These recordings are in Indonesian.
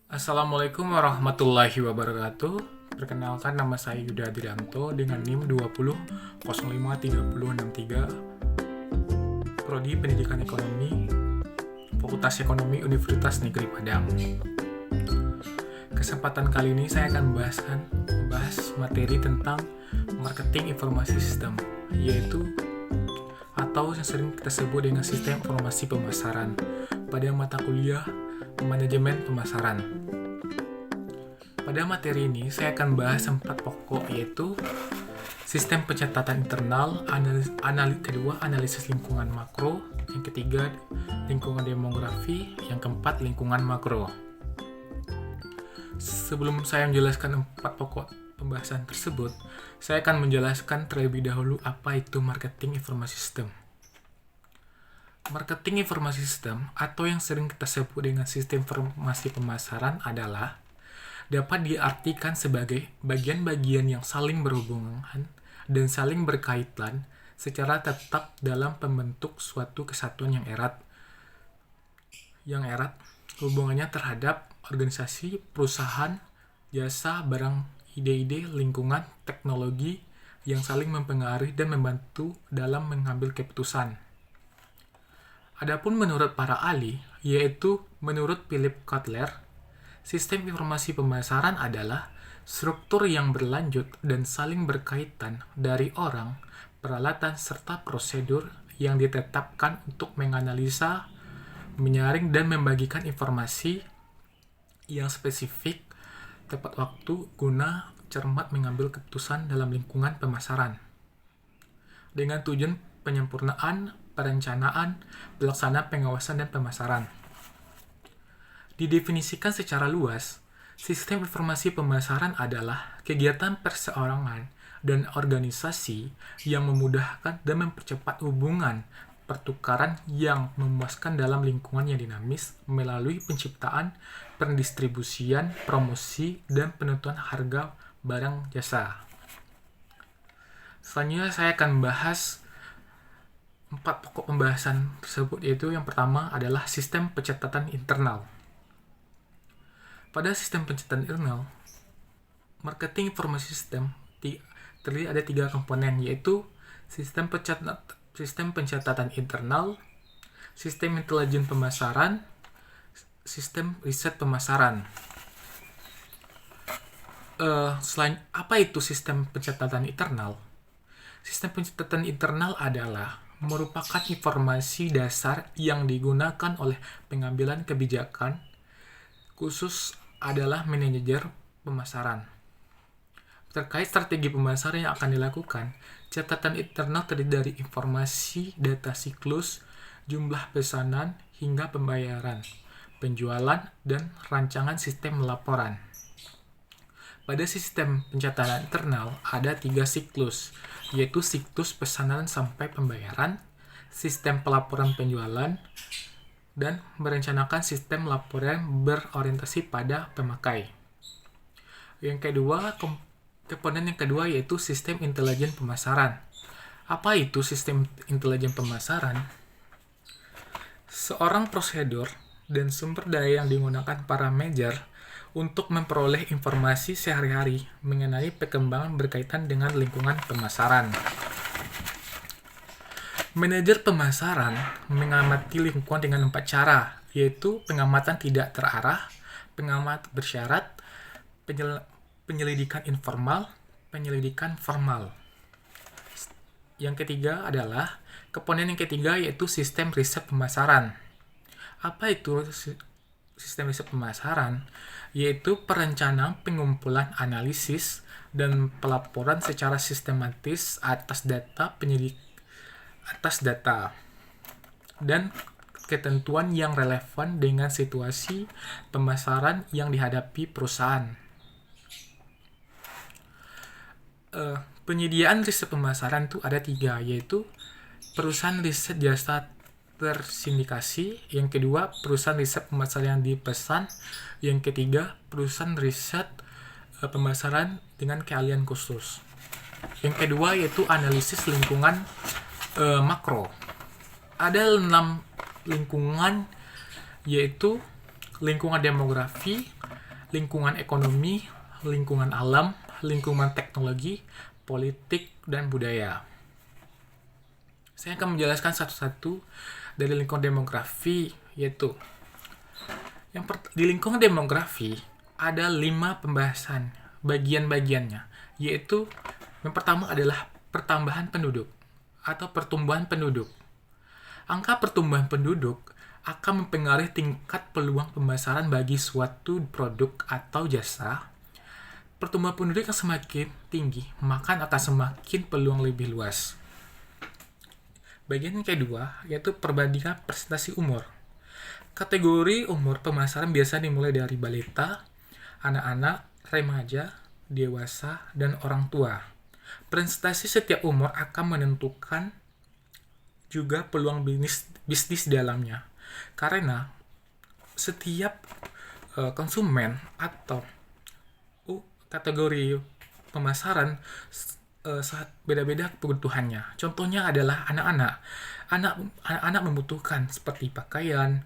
Assalamualaikum warahmatullahi wabarakatuh. Perkenalkan, nama saya Yuda Adiranto dengan NIM 20053063, Prodi Pendidikan Ekonomi, Fakultas Ekonomi Universitas Negeri Padang. Kesempatan kali ini saya akan membahas materi tentang marketing informasi sistem, yaitu atau yang sering kita sebut dengan sistem informasi pemasaran pada mata kuliah manajemen pemasaran. Pada materi ini saya akan bahas 4 pokok, yaitu sistem pencatatan internal, kedua analisis lingkungan makro, yang ketiga lingkungan demografi, yang keempat lingkungan makro. Sebelum saya menjelaskan 4 pokok pembahasan tersebut, saya akan menjelaskan terlebih dahulu apa itu marketing informasi sistem. Marketing informasi sistem, atau yang sering kita sebut dengan sistem informasi pemasaran, adalah dapat diartikan sebagai bagian-bagian yang saling berhubungan dan saling berkaitan secara tetap dalam pembentuk suatu kesatuan yang erat. Hubungannya terhadap organisasi, perusahaan, jasa, barang, ide-ide, lingkungan, teknologi yang saling mempengaruhi dan membantu dalam mengambil keputusan. Adapun menurut para ahli, yaitu menurut Philip Kotler, sistem informasi pemasaran adalah struktur yang berlanjut dan saling berkaitan dari orang, peralatan, serta prosedur yang ditetapkan untuk menganalisa, menyaring, dan membagikan informasi yang spesifik tepat waktu guna cermat mengambil keputusan dalam lingkungan pemasaran. Dengan tujuan penyempurnaan, perencanaan, pelaksanaan, pengawasan, dan pemasaran. Didefinisikan secara luas, sistem informasi pemasaran adalah kegiatan perseorangan dan organisasi yang memudahkan dan mempercepat hubungan pertukaran yang memuaskan dalam lingkungan yang dinamis melalui penciptaan, pendistribusian, promosi, dan penentuan harga barang jasa. Selanjutnya saya akan bahas 4 pokok pembahasan tersebut, yaitu yang pertama adalah sistem pencatatan internal. Pada sistem pencatatan internal, marketing informasi sistem terdiri ada 3 komponen, yaitu sistem pencatatan internal, sistem intelijen pemasaran, sistem riset pemasaran. Apa itu sistem pencatatan internal? Sistem pencatatan internal adalah merupakan informasi dasar yang digunakan oleh pengambilan kebijakan, khusus adalah manajer pemasaran. Terkait strategi pemasaran yang akan dilakukan, catatan internal terdiri dari informasi data siklus, jumlah pesanan, hingga pembayaran, penjualan, dan rancangan sistem laporan. Pada sistem pencatatan internal ada 3 siklus, yaitu siklus pesanan sampai pembayaran, sistem pelaporan penjualan, dan merencanakan sistem laporan berorientasi pada pemakai. Komponen yang kedua yaitu sistem intelijen pemasaran. Apa itu sistem intelijen pemasaran? Seorang prosedur dan sumber daya yang digunakan para manajer untuk memperoleh informasi sehari-hari mengenai perkembangan berkaitan dengan lingkungan pemasaran. Manajer pemasaran mengamati lingkungan dengan 4 cara, yaitu pengamatan tidak terarah, pengamatan bersyarat, penyelidikan informal, penyelidikan formal. Yang ketiga adalah komponen yang ketiga, yaitu sistem riset pemasaran. Apa itu sistem riset pemasaran? Yaitu perencanaan, pengumpulan, analisis, dan pelaporan secara sistematis atas data dan ketentuan yang relevan dengan situasi pemasaran yang dihadapi perusahaan. Penyediaan riset pemasaran itu ada 3, yaitu perusahaan riset jasa tersindikasi, yang kedua perusahaan riset pemasaran yang dipesan, yang ketiga perusahaan riset pemasaran dengan keahlian khusus. Yang kedua yaitu analisis lingkungan makro. Ada 6 lingkungan, yaitu lingkungan demografi, lingkungan ekonomi, lingkungan alam, lingkungan teknologi, politik, dan budaya. Saya akan menjelaskan satu-satu dari lingkungan demografi, yaitu di lingkungan demografi ada 5 pembahasan bagian-bagiannya, yaitu yang pertama adalah pertambahan penduduk atau pertumbuhan penduduk. Angka pertumbuhan penduduk akan mempengaruhi tingkat peluang pemasaran bagi suatu produk atau jasa. Pertumbuhan penduduk yang semakin tinggi, maka akan semakin peluang lebih luas. Bagian yang kedua, yaitu perbandingan presentasi umur. Kategori umur pemasaran biasa dimulai dari balita, anak-anak, remaja, dewasa, dan orang tua. Presentasi setiap umur akan menentukan juga peluang bisnis di dalamnya. Karena setiap konsumen atau kategori pemasaran sangat beda-beda kebutuhannya. Contohnya adalah anak-anak. Anak-anak membutuhkan seperti pakaian,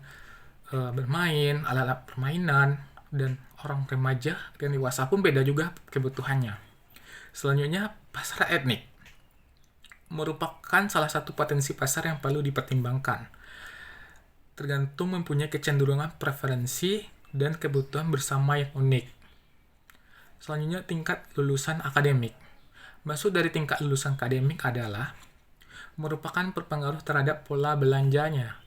bermain, alat-alat permainan, dan orang remaja dan dewasa pun beda juga kebutuhannya. Selanjutnya, pasar etnik merupakan salah satu potensi pasar yang perlu dipertimbangkan. Tergantung mempunyai kecenderungan preferensi dan kebutuhan bersama yang unik. Selanjutnya, tingkat lulusan akademik. Maksud dari tingkat lulusan akademik adalah merupakan berpengaruh terhadap pola belanjanya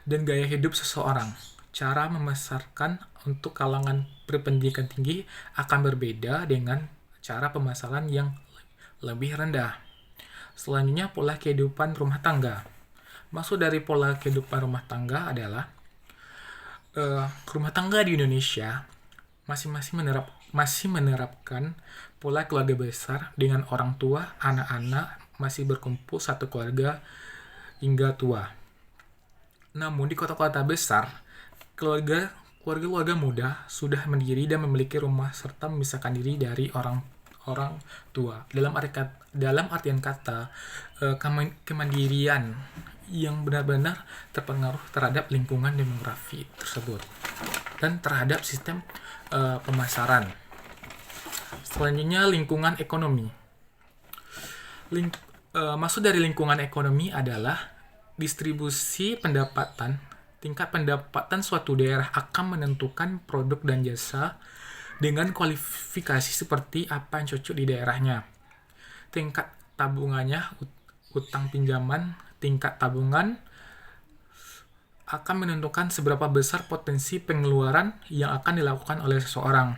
dan gaya hidup seseorang. Cara memasarkan untuk kalangan berpendidikan tinggi akan berbeda dengan cara pemasaran yang lebih rendah. Selanjutnya, pola kehidupan rumah tangga. Maksud dari pola kehidupan rumah tangga adalah rumah tangga di Indonesia masih menerapkan pola keluarga besar dengan orang tua, anak-anak masih berkumpul satu keluarga hingga tua. Namun di kota-kota besar, keluarga muda sudah mandiri dan memiliki rumah serta memisahkan diri dari orang tua. Dalam artian kata, kemandirian yang benar-benar terpengaruh terhadap lingkungan demografi tersebut dan terhadap sistem pemasaran. Selanjutnya, lingkungan ekonomi. Maksud dari lingkungan ekonomi adalah distribusi pendapatan. Tingkat pendapatan suatu daerah akan menentukan produk dan jasa dengan kualifikasi seperti apa yang cocok di daerahnya. Tingkat tabungannya, utang pinjaman, tingkat tabungan akan menentukan seberapa besar potensi pengeluaran yang akan dilakukan oleh seseorang.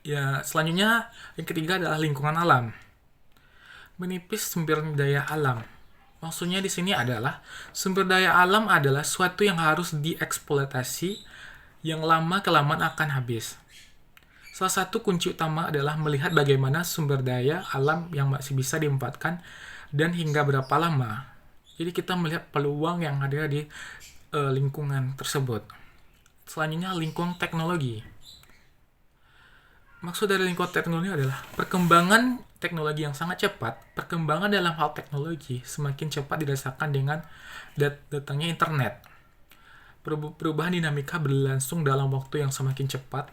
Ya, selanjutnya yang ketiga adalah lingkungan alam. Menipis sumber daya alam. Maksudnya di sini adalah sumber daya alam adalah suatu yang harus dieksploitasi yang lama-kelamaan akan habis. Salah satu kunci utama adalah melihat bagaimana sumber daya alam yang masih bisa dimanfaatkan dan hingga berapa lama. Jadi kita melihat peluang yang ada di lingkungan tersebut. Selanjutnya, lingkungan teknologi. Maksud dari lingkungan teknologi adalah perkembangan teknologi yang sangat cepat. Perkembangan dalam hal teknologi semakin cepat dirasakan dengan datangnya internet. Perubahan dinamika berlangsung dalam waktu yang semakin cepat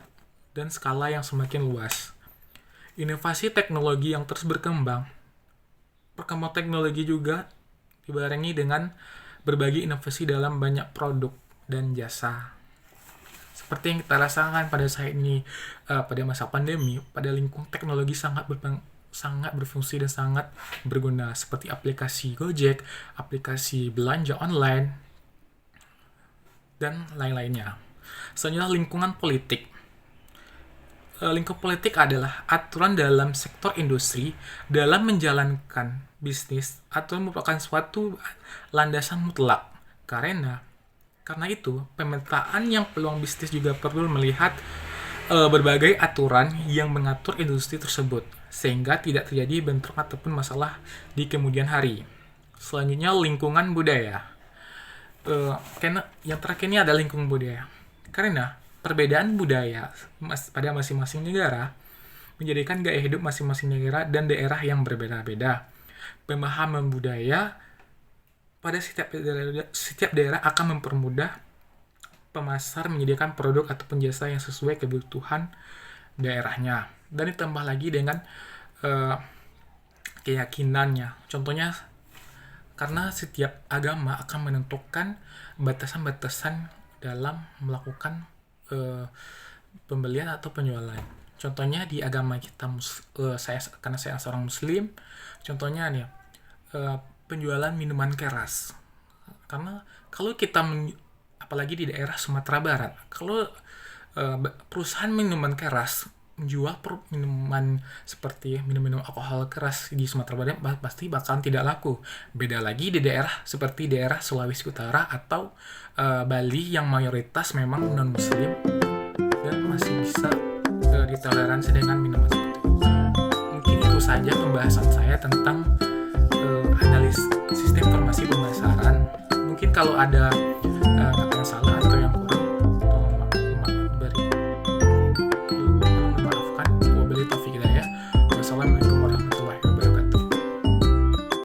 dan skala yang semakin luas. Inovasi teknologi yang terus berkembang. Perkembangan teknologi juga dibarengi dengan berbagai inovasi dalam banyak produk dan jasa. Seperti yang kita rasakan pada saat ini, pada masa pandemi, pada lingkungan teknologi sangat berfungsi dan sangat berguna, seperti aplikasi Gojek, aplikasi belanja online, dan lain-lainnya. Selanjutnya, lingkungan politik. Lingkup politik adalah aturan dalam sektor industri dalam menjalankan bisnis. Aturan merupakan suatu landasan mutlak. Karena itu, pemetaan yang peluang bisnis juga perlu melihat berbagai aturan yang mengatur industri tersebut, sehingga tidak terjadi bentrok ataupun masalah di kemudian hari. Selanjutnya, lingkungan budaya. Karena yang terakhir ini adalah lingkungan budaya. Karena perbedaan budaya pada masing-masing negara menjadikan gaya hidup masing-masing negara dan daerah yang berbeda-beda. Pemahaman budaya pada setiap daerah akan mempermudah pemasar menyediakan produk ataupun jasa yang sesuai kebutuhan daerahnya. Dan ditambah lagi dengan keyakinannya. Contohnya, karena setiap agama akan menentukan batasan-batasan dalam melakukan pembelian atau penjualan. Contohnya di agama kita, karena saya seorang muslim, contohnya nih, penjualan minuman keras. Karena kalau kita apalagi di daerah Sumatera Barat, kalau perusahaan minuman keras menjual minuman seperti minum-minum alkohol keras di Sumatera Barat, pasti bakalan tidak laku. Beda lagi di daerah seperti daerah Sulawesi Utara atau Bali yang mayoritas memang non-muslim dan masih bisa ditoleransi dengan minuman seperti itu. Mungkin itu saja pembahasan saya tentang analis sistem informasi pemasaran. Mungkin kalau ada